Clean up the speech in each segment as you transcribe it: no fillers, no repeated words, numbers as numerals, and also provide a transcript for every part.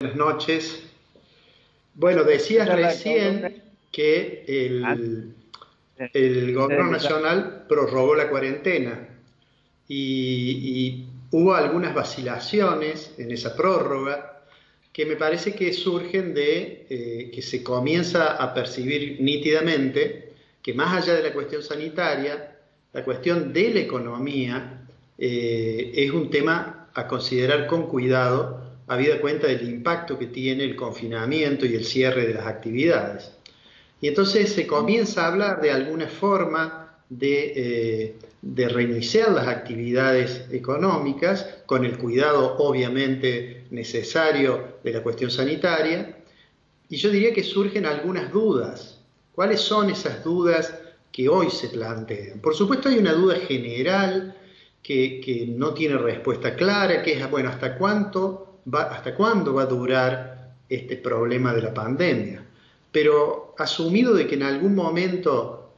Buenas noches. Bueno, decías recién que Ah, el gobierno eh, nacional prorrogó la cuarentena y hubo algunas vacilaciones en esa prórroga que me parece que surgen de que se comienza a percibir nítidamente que más allá de la cuestión sanitaria, la cuestión de la economía es un tema a considerar con cuidado, habida cuenta del impacto que tiene el confinamiento y el cierre de las actividades. Y entonces se comienza a hablar de alguna forma de reiniciar las actividades económicas con el cuidado obviamente necesario de la cuestión sanitaria. Y yo diría que surgen algunas dudas. ¿Cuáles son esas dudas que hoy se plantean? Por supuesto hay una duda general que no tiene respuesta clara, que es, bueno, hasta cuándo va a durar este problema de la pandemia? Pero asumido de que en algún momento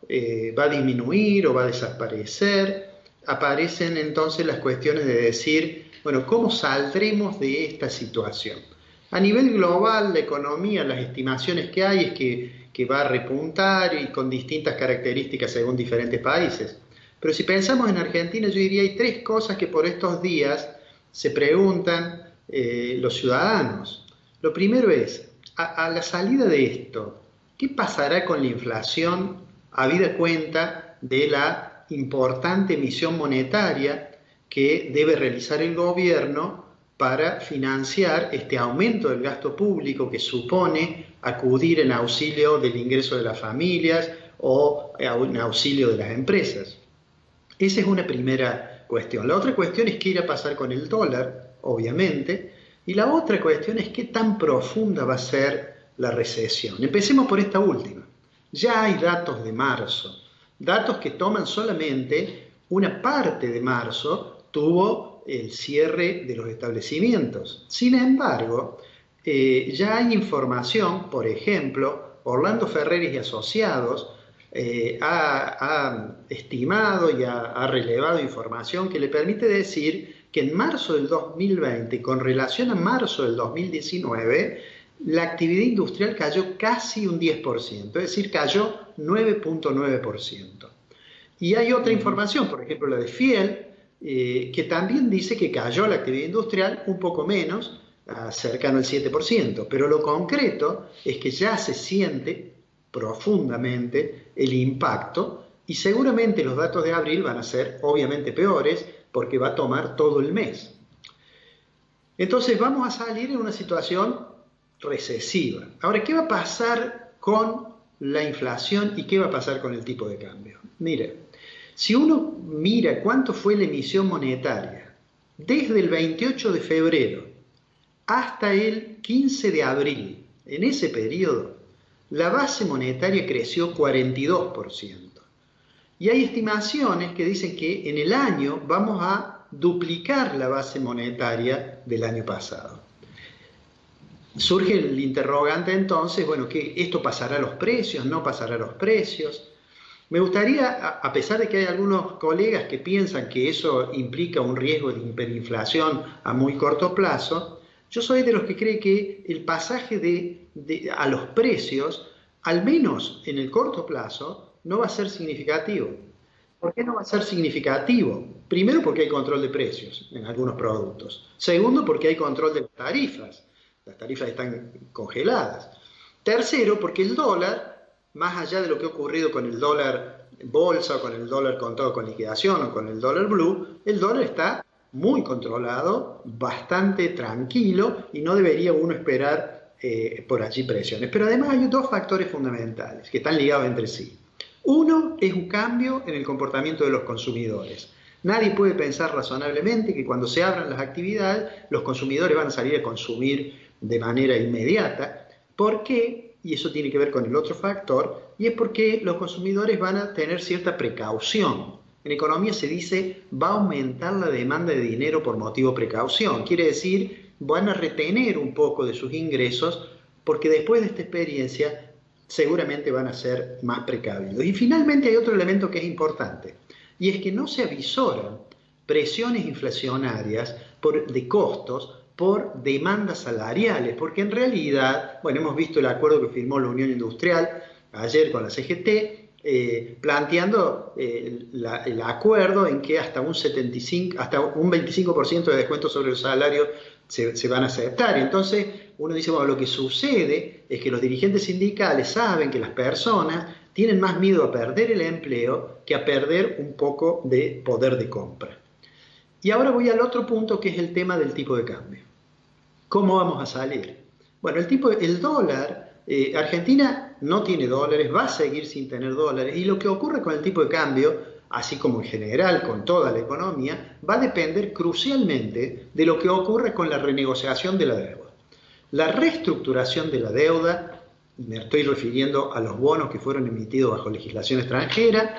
va a disminuir o va a desaparecer, aparecen entonces las cuestiones de decir, bueno, ¿cómo saldremos de esta situación? A nivel global, la economía, las estimaciones que hay es que va a repuntar y con distintas características según diferentes países. Pero si pensamos en Argentina, yo diría hay tres cosas que por estos días se preguntan los ciudadanos. Lo primero es, a la salida de esto, ¿qué pasará con la inflación habida cuenta de la importante emisión monetaria que debe realizar el gobierno para financiar este aumento del gasto público que supone acudir en auxilio del ingreso de las familias o en auxilio de las empresas? Esa es una primera cuestión. La otra cuestión es qué irá a pasar con el dólar, obviamente, y la otra cuestión es qué tan profunda va a ser la recesión. Empecemos por esta última. Ya hay datos de marzo, datos que toman solamente una parte de marzo, tuvo el cierre de los establecimientos. Sin embargo, ya hay información, por ejemplo, Orlando Ferreres y Asociados ha estimado y ha relevado información que le permite decir que en marzo del 2020, con relación a marzo del 2019, la actividad industrial cayó casi un 10%, es decir, cayó 9,9%. Y hay otra ujú. información, por ejemplo la de Fiel, que también dice que cayó la actividad industrial un poco menos, cercano al 7%, pero lo concreto es que ya se siente profundamente el impacto y seguramente los datos de abril van a ser obviamente peores porque va a tomar todo el mes. Entonces vamos a salir en una situación recesiva. Ahora, ¿qué va a pasar con la inflación y qué va a pasar con el tipo de cambio? Mire, si uno mira cuánto fue la emisión monetaria desde el 28 de febrero hasta el 15 de abril, en ese periodo, la base monetaria creció 42%. Y hay estimaciones que dicen que en el año vamos a duplicar la base monetaria del año pasado. Surge el interrogante entonces, bueno, que esto pasará a los precios, no pasará a los precios. Me gustaría, a pesar de que hay algunos colegas que piensan que eso implica un riesgo de hiperinflación a muy corto plazo, yo soy de los que cree que el pasaje a los precios, al menos en el corto plazo, no va a ser significativo. ¿Por qué no va a ser significativo? Primero porque hay control de precios en algunos productos. Segundo porque hay control de las tarifas. Las tarifas están congeladas. Tercero porque el dólar, más allá de lo que ha ocurrido con el dólar bolsa, o con el dólar contado con liquidación o con el dólar blue, el dólar está muy controlado, bastante tranquilo y no debería uno esperar por allí presiones. Pero además hay dos factores fundamentales que están ligados entre sí. Uno es un cambio en el comportamiento de los consumidores. Nadie puede pensar razonablemente que cuando se abran las actividades los consumidores van a salir a consumir de manera inmediata. ¿Por qué? Y eso tiene que ver con el otro factor, y es porque los consumidores van a tener cierta precaución. En economía se dice va a aumentar la demanda de dinero por motivo precaución. Quiere decir, van a retener un poco de sus ingresos porque después de esta experiencia seguramente van a ser más precavidos. Y finalmente hay otro elemento que es importante, y es que no se avisoran presiones inflacionarias de costos por demandas salariales, porque en realidad, bueno, hemos visto el acuerdo que firmó la Unión Industrial ayer con la CGT, planteando el acuerdo en que hasta un 25% de descuento sobre los salarios se van a aceptar. Entonces uno dice, bueno, lo que sucede es que los dirigentes sindicales saben que las personas tienen más miedo a perder el empleo que a perder un poco de poder de compra. Y ahora voy al otro punto, que es el tema del tipo de cambio. ¿Cómo vamos a salir? Bueno, el dólar, Argentina no tiene dólares, va a seguir sin tener dólares, y lo que ocurre con el tipo de cambio, así como en general con toda la economía, va a depender crucialmente de lo que ocurre con la renegociación de la deuda. La reestructuración de la deuda, me estoy refiriendo a los bonos que fueron emitidos bajo legislación extranjera,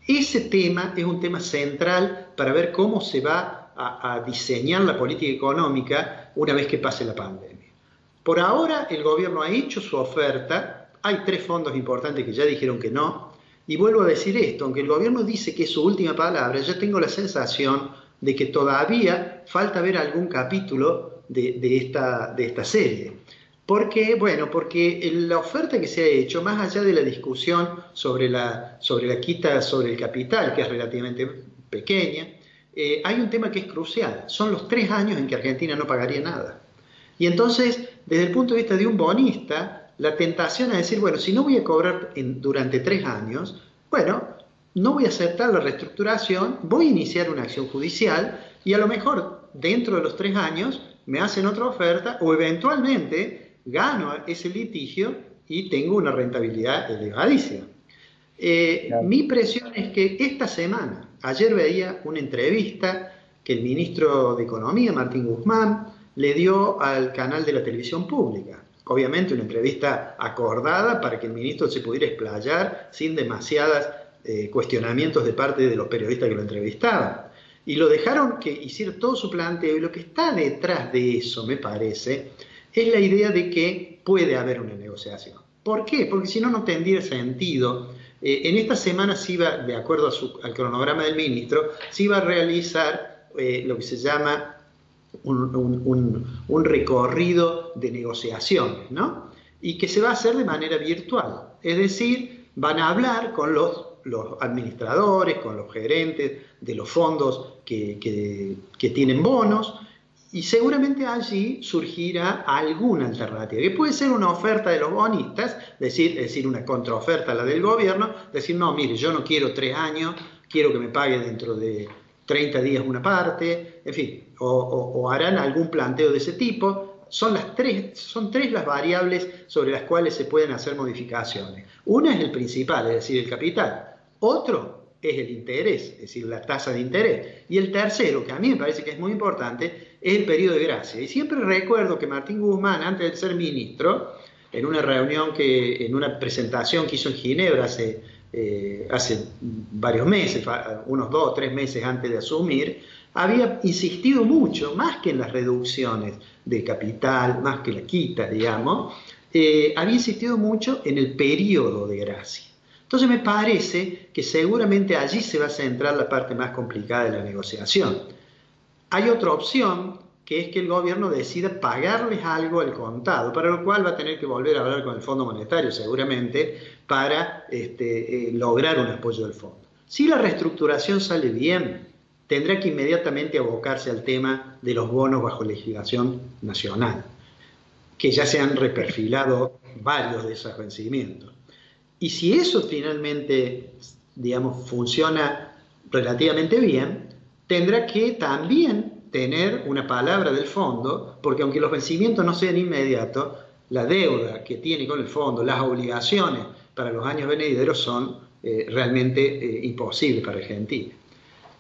ese tema es un tema central para ver cómo se va a diseñar la política económica una vez que pase la pandemia. Por ahora el gobierno ha hecho su oferta, hay 3 fondos importantes que ya dijeron que no, y vuelvo a decir esto, aunque el gobierno dice que es su última palabra, yo tengo la sensación de que todavía falta ver algún capítulo de esta serie. ¿Por qué? Bueno, porque la oferta que se ha hecho, más allá de la discusión sobre la quita sobre el capital, que es relativamente pequeña, hay un tema que es crucial. Son los 3 años en que Argentina no pagaría nada. Y entonces, desde el punto de vista de un bonista, la tentación es decir, bueno, si no voy a cobrar durante 3 años, bueno, no voy a aceptar la reestructuración, voy a iniciar una acción judicial y a lo mejor dentro de los 3 años me hacen otra oferta o eventualmente gano ese litigio y tengo una rentabilidad elevadísima. Mi impresión es que esta semana, ayer veía una entrevista que el ministro de Economía, Martín Guzmán, le dio al canal de la televisión pública. Obviamente una entrevista acordada para que el ministro se pudiera explayar sin demasiados cuestionamientos de parte de los periodistas que lo entrevistaban. Y lo dejaron que hiciera todo su planteo, y lo que está detrás de eso, me parece, es la idea de que puede haber una negociación. ¿Por qué? Porque si no, no tendría sentido. En esta semana se iba, de acuerdo al cronograma del ministro, se iba a realizar lo que se llama un recorrido de negociaciones, ¿no? Y que se va a hacer de manera virtual. Es decir, van a hablar con los administradores, con los gerentes de los fondos que tienen bonos, y seguramente allí surgirá alguna alternativa, que puede ser una oferta de los bonistas, es decir, una contraoferta a la del gobierno, decir, no, mire, yo no quiero 3 años, quiero que me pague dentro de 30 días una parte, en fin, o harán algún planteo de ese tipo. Son 3 las variables sobre las cuales se pueden hacer modificaciones. Una es el principal, es decir, el capital. Otro es el interés, es decir, la tasa de interés. Y el tercero, que a mí me parece que es muy importante, es el periodo de gracia. Y siempre recuerdo que Martín Guzmán, antes de ser ministro, en una reunión, en una presentación que hizo en Ginebra hace varios meses, unos 2 o 3 meses antes de asumir, había insistido mucho, más que en las reducciones de capital, más que la quita, digamos, había insistido mucho en el periodo de gracia. Entonces me parece que seguramente allí se va a centrar la parte más complicada de la negociación. Hay otra opción, que es que el gobierno decida pagarles algo al contado, para lo cual va a tener que volver a hablar con el Fondo Monetario seguramente para lograr un apoyo del fondo. Si la reestructuración sale bien, tendrá que inmediatamente abocarse al tema de los bonos bajo legislación nacional, que ya se han reperfilado varios de esos vencimientos. Y si eso finalmente, digamos, funciona relativamente bien, tendrá que también tener una palabra del fondo, porque aunque los vencimientos no sean inmediatos, la deuda que tiene con el fondo, las obligaciones para los años venideros son realmente imposibles para Argentina.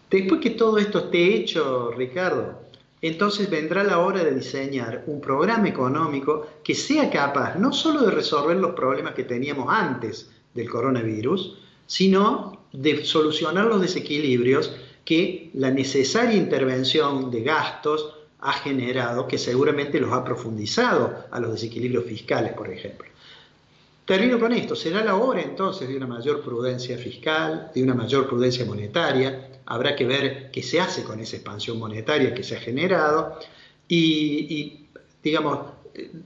Después que todo esto esté hecho, Ricardo, entonces vendrá la hora de diseñar un programa económico que sea capaz no solo de resolver los problemas que teníamos antes del coronavirus, sino de solucionar los desequilibrios que la necesaria intervención de gastos ha generado, que seguramente los ha profundizado a los desequilibrios fiscales, por ejemplo. Termino con esto, será la hora entonces de una mayor prudencia fiscal, de una mayor prudencia monetaria. Habrá que ver qué se hace con esa expansión monetaria que se ha generado. digamos,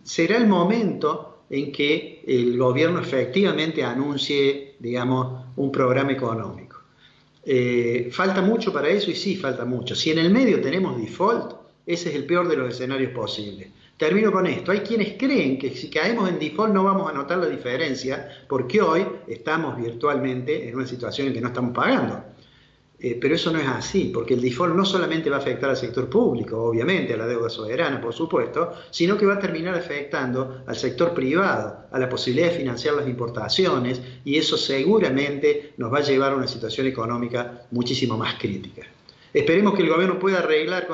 será el momento en que el gobierno efectivamente anuncie, digamos, un programa económico. ¿Falta mucho para eso? Y sí, falta mucho. Si en el medio tenemos default, ese es el peor de los escenarios posibles. Termino con esto. Hay quienes creen que si caemos en default no vamos a notar la diferencia porque hoy estamos virtualmente en una situación en que no estamos pagando. Pero eso no es así, porque el default no solamente va a afectar al sector público, obviamente, a la deuda soberana, por supuesto, sino que va a terminar afectando al sector privado, a la posibilidad de financiar las importaciones, y eso seguramente nos va a llevar a una situación económica muchísimo más crítica. Esperemos que el gobierno pueda arreglar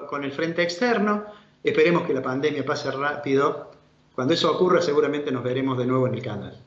con el frente externo, esperemos que la pandemia pase rápido. Cuando eso ocurra, seguramente nos veremos de nuevo en el canal.